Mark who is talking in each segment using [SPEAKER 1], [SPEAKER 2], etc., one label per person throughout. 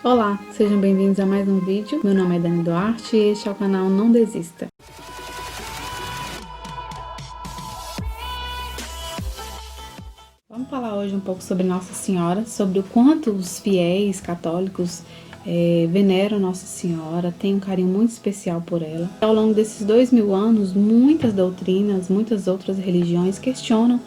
[SPEAKER 1] Olá, sejam bem-vindos a mais um vídeo. Meu nome é Dani Duarte e este é o canal Não Desista. Vamos falar hoje um pouco sobre Nossa Senhora, sobre o quanto os fiéis católicos veneram Nossa Senhora, têm um carinho muito especial por ela. Ao longo desses 2000 anos, muitas doutrinas, muitas outras religiões questionam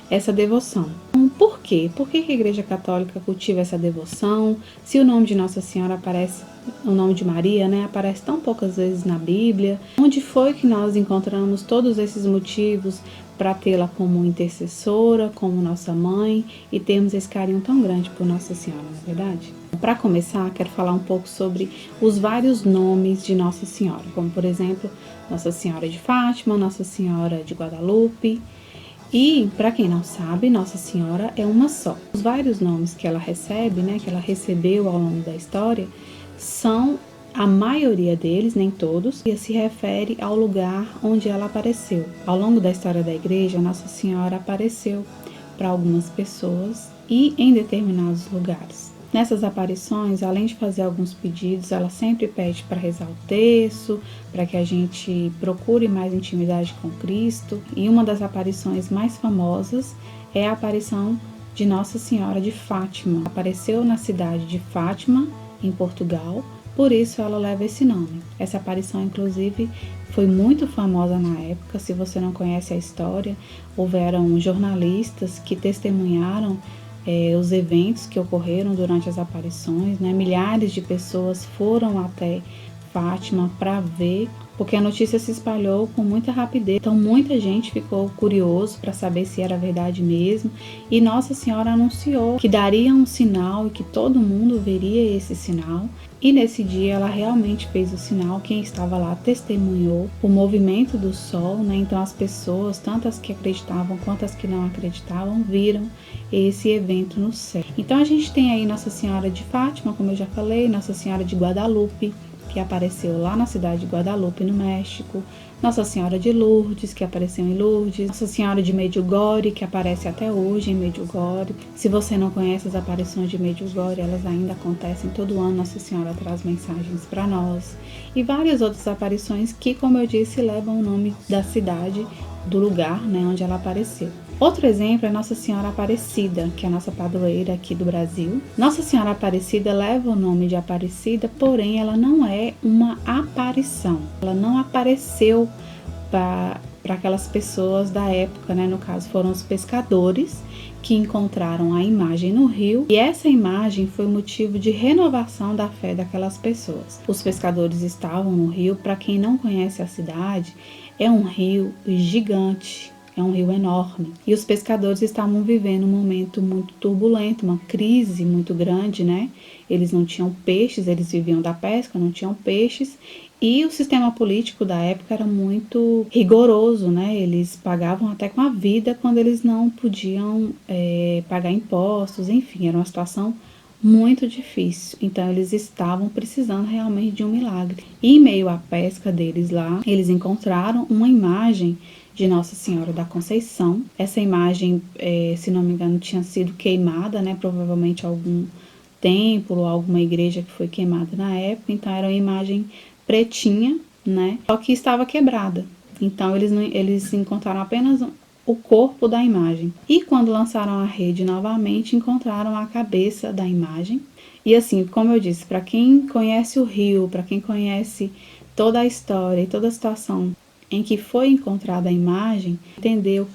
[SPEAKER 1] essa devoção. Por quê? Por que a Igreja Católica cultiva essa devoção? Se o nome de Nossa Senhora aparece, o nome de Maria, né, aparece tão poucas vezes na Bíblia. Onde foi que nós encontramos todos esses motivos para tê-la como intercessora, como nossa mãe e termos esse carinho tão grande por Nossa Senhora, não é verdade? Para começar, quero falar um pouco sobre os vários nomes de Nossa Senhora, como por exemplo, Nossa Senhora de Fátima, Nossa Senhora de Guadalupe. E, para quem não sabe, Nossa Senhora é uma só. Os vários nomes que ela recebe, né, que ela recebeu ao longo da história, são a maioria deles, nem todos, que se refere ao lugar onde ela apareceu. Ao longo da história da igreja, Nossa Senhora apareceu para algumas pessoas e em determinados lugares. Nessas aparições, além de fazer alguns pedidos, ela sempre pede para rezar o terço, para que a gente procure mais intimidade com Cristo. E uma das aparições mais famosas é a aparição de Nossa Senhora de Fátima. Apareceu na cidade de Fátima, em Portugal, por isso ela leva esse nome. Essa aparição, inclusive, foi muito famosa na época. Se você não conhece a história, houveram jornalistas que testemunharam os eventos que ocorreram durante as aparições, né? Milhares de pessoas foram até Fátima para ver, porque a notícia se espalhou com muita rapidez. Então muita gente ficou curioso para saber se era verdade mesmo, e Nossa Senhora anunciou que daria um sinal e que todo mundo veria esse sinal. E nesse dia ela realmente fez o sinal. Quem estava lá testemunhou o movimento do sol, né? Então as pessoas, tanto as que acreditavam quanto as que não acreditavam, viram esse evento no céu. Então a gente tem aí Nossa Senhora de Fátima, como eu já falei, Nossa Senhora de Guadalupe, que apareceu lá na cidade de Guadalupe, no México, Nossa Senhora de Lourdes, que apareceu em Lourdes, Nossa Senhora de Medjugorje, que aparece até hoje em Medjugorje. Se você não conhece as aparições de Medjugorje, elas ainda acontecem todo ano, Nossa Senhora traz mensagens para nós. E várias outras aparições que, como eu disse, levam o nome da cidade, do lugar, né, onde ela apareceu. Outro exemplo é Nossa Senhora Aparecida, que é a nossa padroeira aqui do Brasil. Nossa Senhora Aparecida leva o nome de Aparecida, porém ela não é uma aparição. Ela não apareceu para aquelas pessoas da época, né? No caso, foram os pescadores que encontraram a imagem no rio, e essa imagem foi motivo de renovação da fé daquelas pessoas. Os pescadores estavam no rio. Para quem não conhece a cidade, é um rio gigante. É um rio enorme. E os pescadores estavam vivendo um momento muito turbulento, uma crise muito grande, né? Eles não tinham peixes, eles viviam da pesca, não tinham peixes. E o sistema político da época era muito rigoroso, né? Eles pagavam até com a vida quando eles não podiam pagar impostos, enfim, era uma situação muito difícil. Então eles estavam precisando realmente de um milagre. E em meio à pesca deles lá, eles encontraram uma imagem de Nossa Senhora da Conceição. Essa imagem, se não me engano, tinha sido queimada, né? Provavelmente algum templo, alguma igreja que foi queimada na época. Então era uma imagem pretinha, né? Só que estava quebrada. Então eles encontraram apenas o corpo da imagem. E quando lançaram a rede novamente, encontraram a cabeça da imagem. E assim, como eu disse, para quem conhece o rio, para quem conhece toda a história e toda a situação em que foi encontrada a imagem, entendeu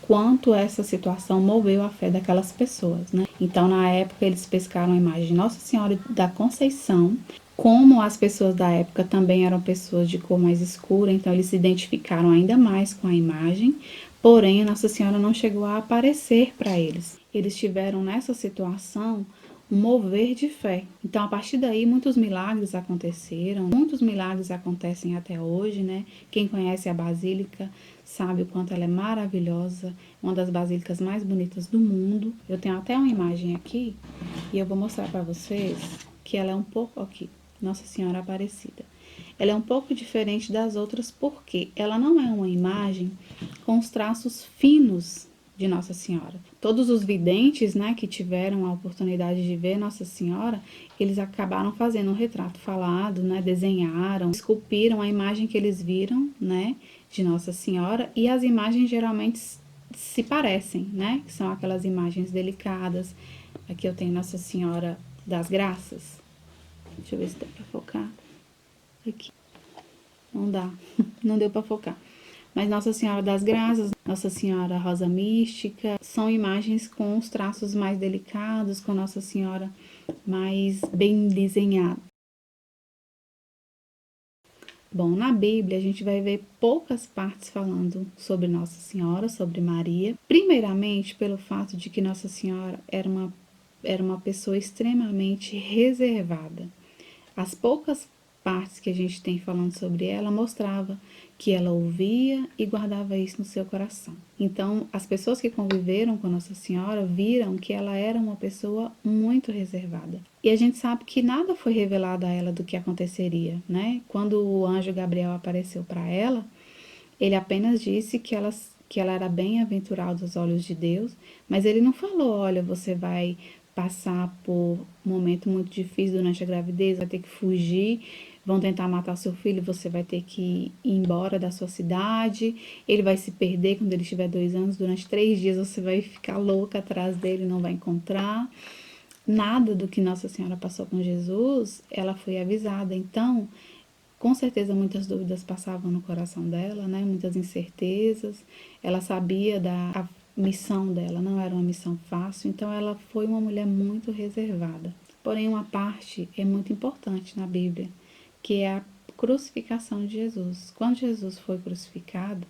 [SPEAKER 1] quanto essa situação moveu a fé daquelas pessoas, né? Então, na época, eles pescaram a imagem de Nossa Senhora da Conceição. Como as pessoas da época também eram pessoas de cor mais escura, então eles se identificaram ainda mais com a imagem, porém a Nossa Senhora não chegou a aparecer para eles. Eles tiveram nessa situação um mover de fé. Então, a partir daí, muitos milagres aconteceram, muitos milagres acontecem até hoje, né? Quem conhece a Basílica sabe o quanto ela é maravilhosa, uma das basílicas mais bonitas do mundo. Eu tenho até uma imagem aqui e eu vou mostrar para vocês que ela é um pouco aqui, Nossa Senhora Aparecida. Ela é um pouco diferente das outras porque ela não é uma imagem com os traços finos de Nossa Senhora. Todos os videntes, né, que tiveram a oportunidade de ver Nossa Senhora, eles acabaram fazendo um retrato falado, né, desenharam, esculpiram a imagem que eles viram, né, de Nossa Senhora, e as imagens geralmente se parecem, né, que são aquelas imagens delicadas. Aqui eu tenho Nossa Senhora das Graças. Deixa eu ver se dá pra focar. Aqui. Não dá, não deu pra focar. Mas Nossa Senhora das Graças, Nossa Senhora Rosa Mística, são imagens com os traços mais delicados, com Nossa Senhora mais bem desenhada. Bom, na Bíblia a gente vai ver poucas partes falando sobre Nossa Senhora, sobre Maria. Primeiramente, pelo fato de que Nossa Senhora era uma pessoa extremamente reservada. As poucas partes que a gente tem falando sobre ela mostrava que ela ouvia e guardava isso no seu coração. Então, as pessoas que conviveram com Nossa Senhora viram que ela era uma pessoa muito reservada. E a gente sabe que nada foi revelado a ela do que aconteceria, né? Quando o anjo Gabriel apareceu para ela, ele apenas disse que ela era bem-aventurada aos olhos de Deus, mas ele não falou, olha, você vai passar por um momento muito difícil durante a gravidez, vai ter que fugir, vão tentar matar seu filho, você vai ter que ir embora da sua cidade, ele vai se perder quando ele tiver 2 anos, durante 3 dias você vai ficar louca atrás dele, não vai encontrar. Nada do que Nossa Senhora passou com Jesus, ela foi avisada. Então, com certeza muitas dúvidas passavam no coração dela, né? Muitas incertezas. Ela sabia da missão dela, não era uma missão fácil, então ela foi uma mulher muito reservada. Porém, uma parte é muito importante na Bíblia, que é a crucificação de Jesus. Quando Jesus foi crucificado,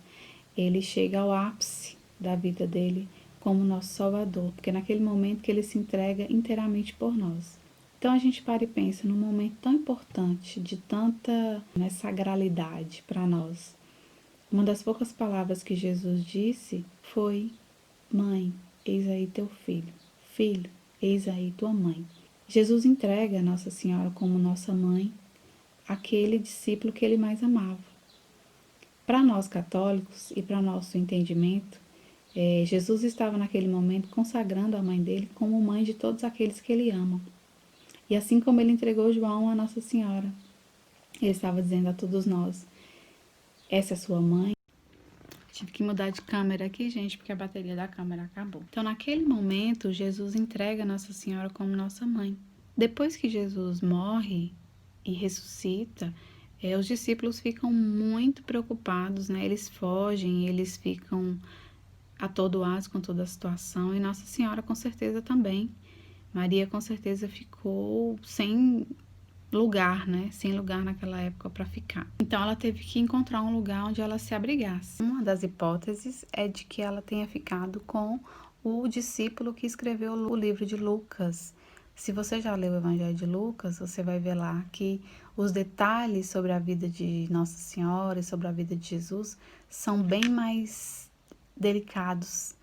[SPEAKER 1] ele chega ao ápice da vida dele como nosso Salvador, porque é naquele momento que ele se entrega inteiramente por nós. Então a gente para e pensa num momento tão importante, de tanta, né, sagralidade para nós. Uma das poucas palavras que Jesus disse foi: Mãe, eis aí teu filho. Filho, eis aí tua mãe. Jesus entrega a Nossa Senhora como nossa mãe, aquele discípulo que ele mais amava. Para nós católicos e para nosso entendimento, Jesus estava naquele momento consagrando a mãe dele como mãe de todos aqueles que ele ama. E assim como ele entregou João a Nossa Senhora, ele estava dizendo a todos nós: essa é sua mãe. Tive que mudar de câmera aqui, gente, porque a bateria da câmera acabou. Então, naquele momento, Jesus entrega a Nossa Senhora como nossa mãe. Depois que Jesus morre e ressuscita, os discípulos ficam muito preocupados, né? Eles fogem, eles ficam atordoados com toda a situação, e Nossa Senhora com certeza também. Maria com certeza ficou sem lugar, né? Sem lugar naquela época para ficar. Então ela teve que encontrar um lugar onde ela se abrigasse. Uma das hipóteses é de que ela tenha ficado com o discípulo que escreveu o livro de Lucas. Se você já leu o Evangelho de Lucas, você vai ver lá que os detalhes sobre a vida de Nossa Senhora e sobre a vida de Jesus são bem mais delicados,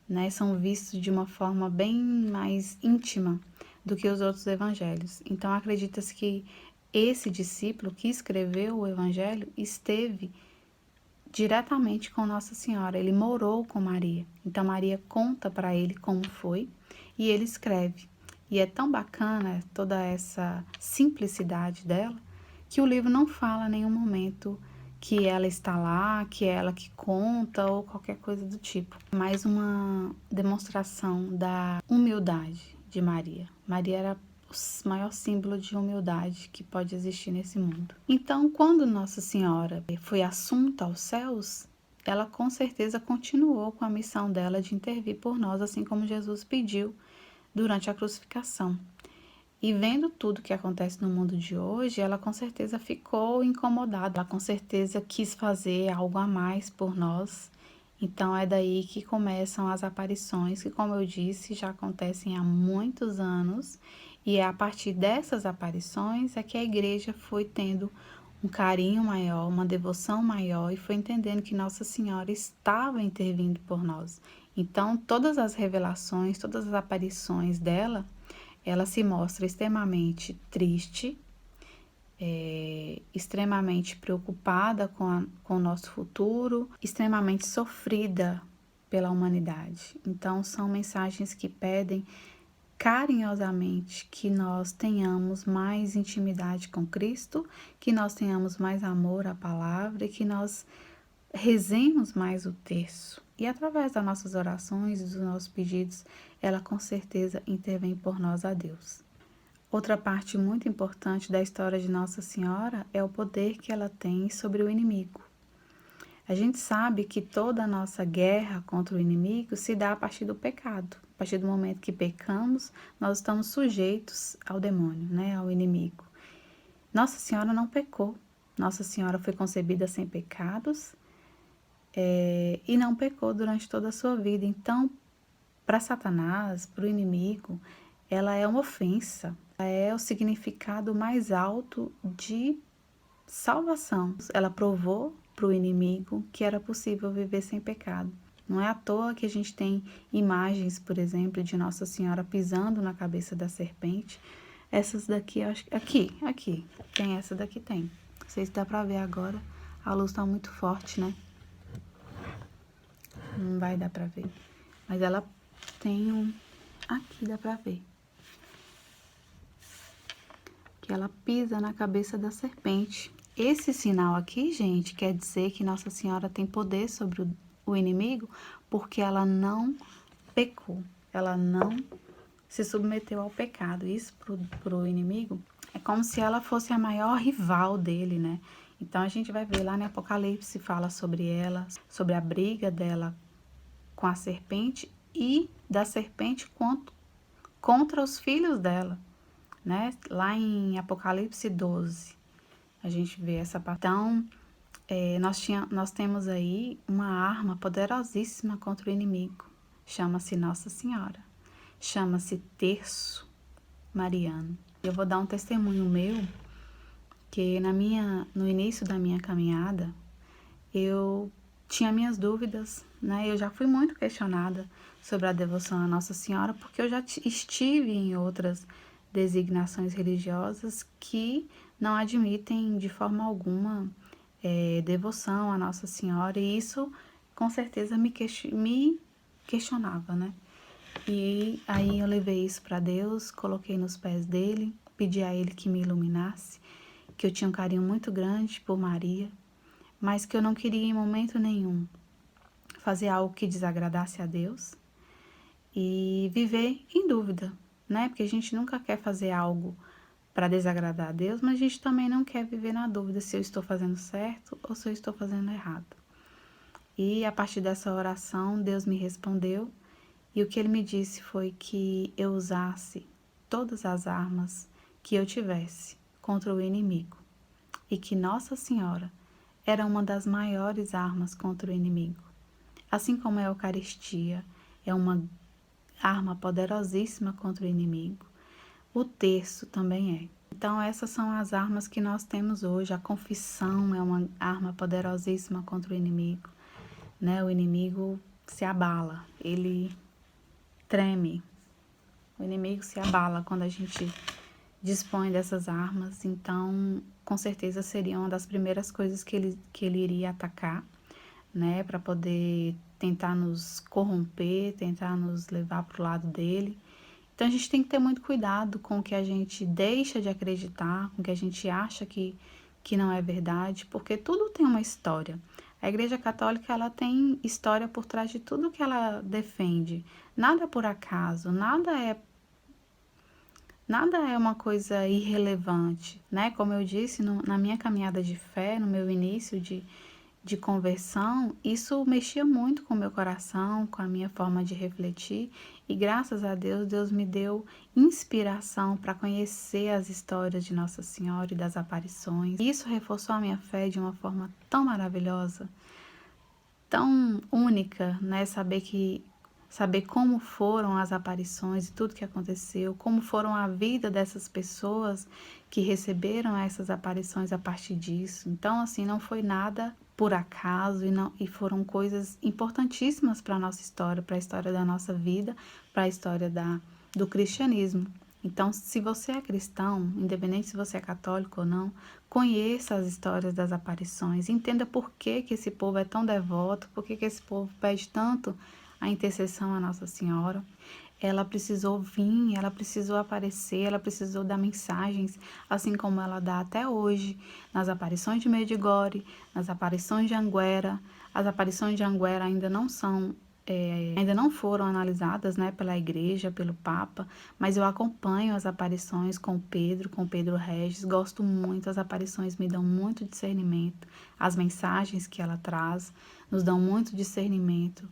[SPEAKER 1] né? São vistos de uma forma bem mais íntima do que os outros evangelhos. Então, acredita-se que esse discípulo que escreveu o evangelho esteve diretamente com Nossa Senhora, ele morou com Maria. Então, Maria conta para ele como foi e ele escreve. E é tão bacana toda essa simplicidade dela que o livro não fala em nenhum momento que ela está lá, que é ela que conta ou qualquer coisa do tipo. Mais uma demonstração da humildade de Maria. Maria era o maior símbolo de humildade que pode existir nesse mundo. Então, quando Nossa Senhora foi assunta aos céus, ela com certeza continuou com a missão dela de intervir por nós, assim como Jesus pediu durante a crucificação. E vendo tudo que acontece no mundo de hoje, ela com certeza ficou incomodada, ela com certeza quis fazer algo a mais por nós. Então é daí que começam as aparições, que como eu disse, já acontecem há muitos anos. E é a partir dessas aparições é que a igreja foi tendo um carinho maior, uma devoção maior e foi entendendo que Nossa Senhora estava intervindo por nós. Então todas as revelações, todas as aparições dela, ela se mostra extremamente triste, extremamente preocupada com o nosso futuro, extremamente sofrida pela humanidade. Então, são mensagens que pedem carinhosamente que nós tenhamos mais intimidade com Cristo, que nós tenhamos mais amor à palavra e que nós rezemos mais o terço. E através das nossas orações e dos nossos pedidos, ela com certeza intervém por nós a Deus. Outra parte muito importante da história de Nossa Senhora é o poder que ela tem sobre o inimigo. A gente sabe que toda a nossa guerra contra o inimigo se dá a partir do pecado. A partir do momento que pecamos, nós estamos sujeitos ao demônio, né, ao inimigo. Nossa Senhora não pecou. Nossa Senhora foi concebida sem pecados e não pecou durante toda a sua vida. Então, para Satanás, para o inimigo, ela é uma ofensa. Ela é o significado mais alto de salvação. Ela provou para o inimigo que era possível viver sem pecado. Não é à toa que a gente tem imagens, por exemplo, de Nossa Senhora pisando na cabeça da serpente. Essas daqui, eu acho que aqui, tem essa daqui, tem. Não sei se dá pra ver agora, a luz tá muito forte, né? Não vai dar pra ver. Mas ela tem um, aqui dá pra ver. Que ela pisa na cabeça da serpente. Esse sinal aqui, gente, quer dizer que Nossa Senhora tem poder sobre o inimigo, porque ela não pecou, ela não se submeteu ao pecado. Isso pro inimigo é como se ela fosse a maior rival dele, né? Então a gente vai ver lá no Apocalipse, fala sobre ela, sobre a briga dela com a serpente e da serpente contra os filhos dela, né? Lá em Apocalipse 12. A gente vê essa parte. Então, nós temos aí uma arma poderosíssima contra o inimigo. Chama-se Nossa Senhora. Chama-se Terço Mariano. Eu vou dar um testemunho meu, que no início da minha caminhada, eu tinha minhas dúvidas, né? Eu já fui muito questionada sobre a devoção à Nossa Senhora, porque eu já estive em outras designações religiosas que não admitem de forma alguma devoção à Nossa Senhora, e isso com certeza me questionava, né? E aí eu levei isso para Deus, coloquei nos pés dele, pedi a ele que me iluminasse, que eu tinha um carinho muito grande por Maria, mas que eu não queria em momento nenhum fazer algo que desagradasse a Deus e viver em dúvida, né? Porque a gente nunca quer fazer algo para desagradar a Deus, mas a gente também não quer viver na dúvida se eu estou fazendo certo ou se eu estou fazendo errado. E a partir dessa oração, Deus me respondeu, e o que ele me disse foi que eu usasse todas as armas que eu tivesse contra o inimigo, e que Nossa Senhora era uma das maiores armas contra o inimigo. Assim como a Eucaristia é uma arma poderosíssima contra o inimigo, o terço também é. Então essas são as armas que nós temos hoje. A confissão é uma arma poderosíssima contra o inimigo, né? O inimigo se abala, ele treme. O inimigo se abala quando a gente dispõe dessas armas. Então, com certeza seria uma das primeiras coisas que ele iria atacar, né? Para poder tentar nos corromper, tentar nos levar para o lado dele. Então a gente tem que ter muito cuidado com o que a gente deixa de acreditar, com o que a gente acha que não é verdade, porque tudo tem uma história. A Igreja Católica, ela tem história por trás de tudo que ela defende. Nada é por acaso, nada é uma coisa irrelevante, né? Como eu disse, na minha caminhada de fé, no meu início de conversão, isso mexia muito com o meu coração, com a minha forma de refletir, e graças a Deus, Deus me deu inspiração para conhecer as histórias de Nossa Senhora e das aparições. Isso reforçou a minha fé de uma forma tão maravilhosa, tão única, né? Saber como foram as aparições e tudo que aconteceu, como foram a vida dessas pessoas que receberam essas aparições a partir disso. Então, assim, não foi nada por acaso e foram coisas importantíssimas para a nossa história, para a história da nossa vida, para a história do cristianismo. Então, se você é cristão, independente se você é católico ou não, conheça as histórias das aparições, entenda por que que esse povo é tão devoto, por que que esse povo pede tanto a intercessão à Nossa Senhora. Ela precisou vir, ela precisou aparecer, ela precisou dar mensagens, assim como ela dá até hoje, nas aparições de Medjugorje, nas aparições de Anguera. As aparições de Anguera ainda não foram analisadas, né, pela igreja, pelo Papa, mas eu acompanho as aparições com Pedro Regis, gosto muito, as aparições me dão muito discernimento, as mensagens que ela traz nos dão muito discernimento.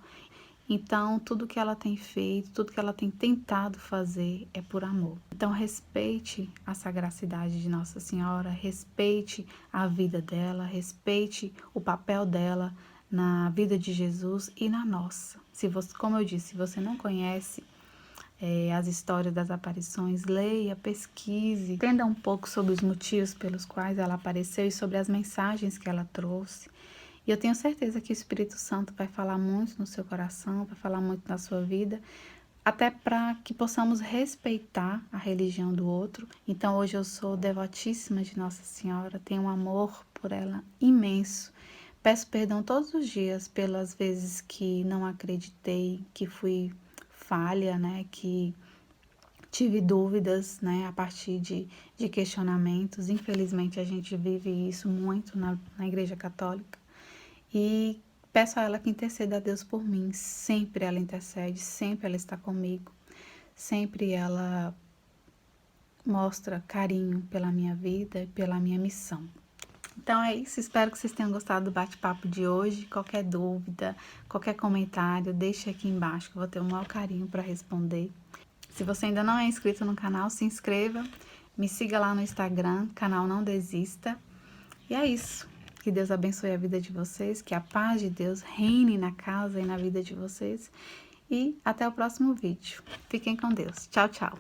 [SPEAKER 1] Então, tudo que ela tem feito, tudo que ela tem tentado fazer é por amor. Então, respeite a sagracidade de Nossa Senhora, respeite a vida dela, respeite o papel dela na vida de Jesus e na nossa. Se você, como eu disse, se você não conhece as histórias das aparições, leia, pesquise, entenda um pouco sobre os motivos pelos quais ela apareceu e sobre as mensagens que ela trouxe. E eu tenho certeza que o Espírito Santo vai falar muito no seu coração, vai falar muito na sua vida, até para que possamos respeitar a religião do outro. Então hoje eu sou devotíssima de Nossa Senhora, tenho um amor por ela imenso. Peço perdão todos os dias pelas vezes que não acreditei, que fui falha, né, que tive dúvidas, né, a partir de questionamentos. Infelizmente a gente vive isso muito na Igreja Católica. E peço a ela que interceda a Deus por mim. Sempre ela intercede, sempre ela está comigo. Sempre ela mostra carinho pela minha vida e pela minha missão. Então é isso, espero que vocês tenham gostado do bate-papo de hoje. Qualquer dúvida, qualquer comentário, deixe aqui embaixo que eu vou ter o maior carinho para responder. Se você ainda não é inscrito no canal, se inscreva, me siga lá no Instagram, canal Não Desista. E é isso. Que Deus abençoe a vida de vocês, que a paz de Deus reine na casa e na vida de vocês. E até o próximo vídeo. Fiquem com Deus. Tchau, tchau.